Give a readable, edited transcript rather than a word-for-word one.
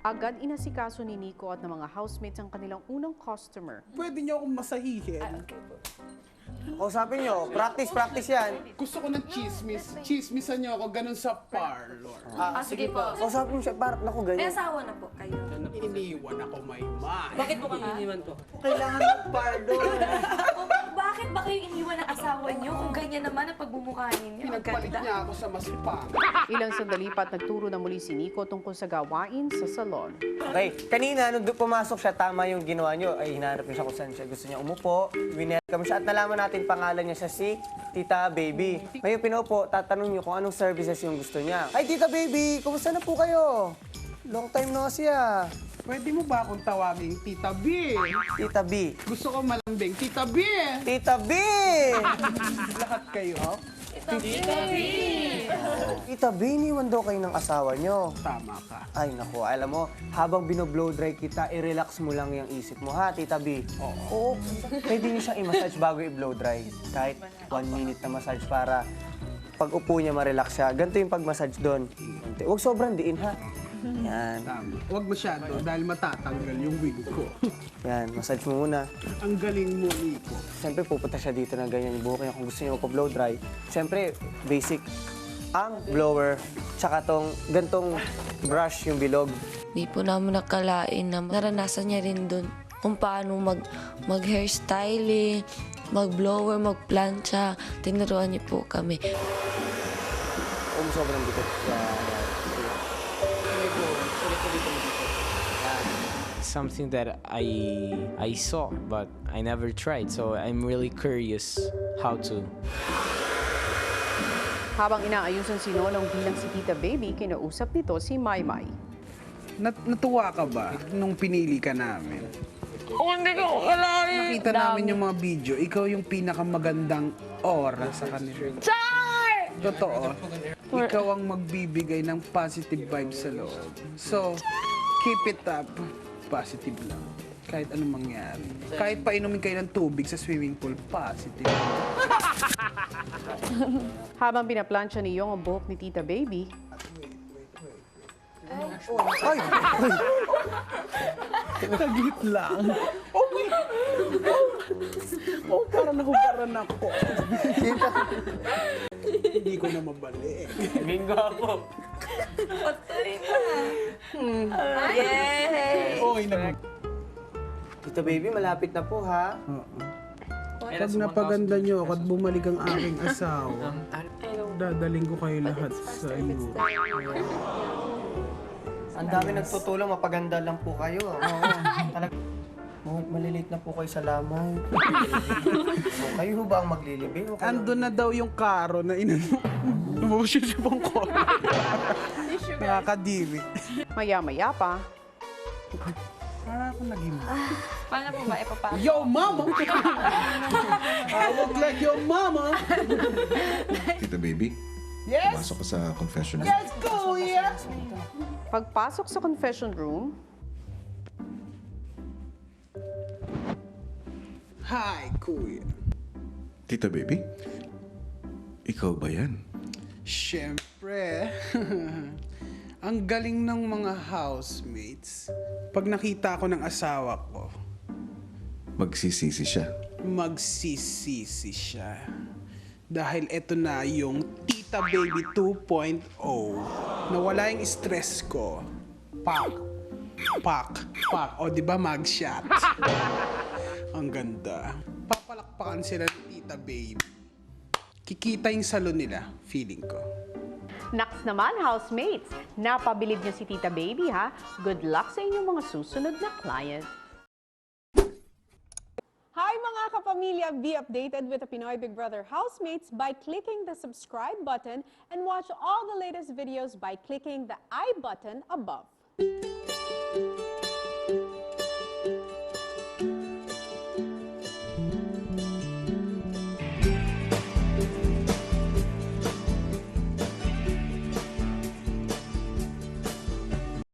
Agad inasikaso ni Nico at ng mga housemates ang kanilang unang customer. Pwede niyo akong masahihin. Kausapin nyo, practice yan. Gusto ko ng chismis. Chismisan niyo ako, ganun sa parlor. Sige po. Kausapin mo siya, parang naku, May ganyan. asawa na po kayo. Iniwan ako, may man. Bakit po kami iniwan po? Kailangan ng pardon. Bakit ba kayo iniwan ng asawa niyo kung ganyan naman ang pagbumukha ninyo? Pinagpalit niya ako sa masipag. Ilang sandali pa at nagturo na muli si Nico tungkol sa gawain sa salon. Okay, kanina nung pumasok siya, tama yung ginawa nyo. Ay, hinahanap niya siya kung saan siya gusto niya umupo. Winelcome siya at nalaman natin pangalan niya siya si Tita Baby. Ngayon pinaupo, tatanong niyo kung anong services yung gusto niya. Ay, Tita Baby, kumusta na po kayo? Long time no siya. Pwede mo ba akong tawagin Tita B? Tita B. Gusto ko malambing. Tita B! Tita B! Lahat kayo. Tita B, iniwan daw kayo ng asawa niyo. Tama ka. Ay, naku, alam mo, habang binoblow dry kita, i-relax mo lang yung isip mo, ha, Tita B? Oo. Pwede niyo siyang i-massage bago i-blow dry. Kahit 1 minute na massage para pag upo niya, ma-relax siya. Ganito yung pag-massage doon. Huwag sobrang diin, ha? Yan. Tama. Huwag masyado dahil matatanggal yung wig ko. Yan, massage mo muna. Ang galing mo, Nico. Siyempre, pupunta siya dito na ganyan yung buhok niya kung gusto niya magpa-blow dry. Siyempre, basic. Ang blower, tsaka tong gantong brush yung bilog. Di po namin nakalain na naranasan niya rin doon kung paano mag-hairstyling, mag-blower, mag-plancha. Tinuruan niyo po kami. Sobrang bigat. Something that I saw but I never tried, so I'm really curious how to. Habang inaayusan si Nonong bilang si Tita Baby, kinausap nito si Maymay. Natuwa ka ba nung pinili ka namin? Hindi ko kalain. Nakita namin yung mga video, ikaw yung pinakamagandang aura sa kanila. Totoo. Ikaw ang magbibigay ng positive vibes sa loob. So, keep it up. Positive lang. Kahit anong mangyari. Kahit painumin kayo ng tubig sa swimming pool, positive. Habang pinaplansya ni Yong ang buhok ni Tita Baby, Ay! Taglit lang. Oh, parang nahubaran ako. Hindi ko na mabalik. Bingo ako. Yay! Okay naman. Tita Baby, malapit na po, ha? Pag napaganda nyo ako at bumalik ang aking asawa, dadaling ko kayo lahat sa inyo. Ang dami nagtutulong, mapaganda lang po kayo. Oo. Malilate na po kayo sa lamay. So, kayo ba ang maglilibing? Ando na daw yung karo na Lumabas-sipong ko. Nakakadiri. maya-maya pa, Para ako naging... Paano po ba ipapasok? Yo, mama! I look like your mama! Tita Baby, Yes! pasok ka sa confession. Let's go, yeah! pagpasok sa confession room, Hi, kuya. Tita Baby, ikaw ba yan? Siyempre. Ang galing ng mga housemates. Pag nakita ko ng asawa ko, Magsisisi siya. magsisisi siya. Dahil eto na yung Tita Baby 2.0. Nawala yung stress ko. Pak. O, di ba mugshot? Ang ganda. Papalakpakan sila ng Tita Baby. Kikita yung salon nila, feeling ko. Naks naman, housemates! Napabilib niyo si Tita Baby, ha? Good luck sa inyong mga susunod na client. Hi mga kapamilya! Be updated with the Pinoy Big Brother housemates by clicking the subscribe button and watch all the latest videos by clicking the I button above.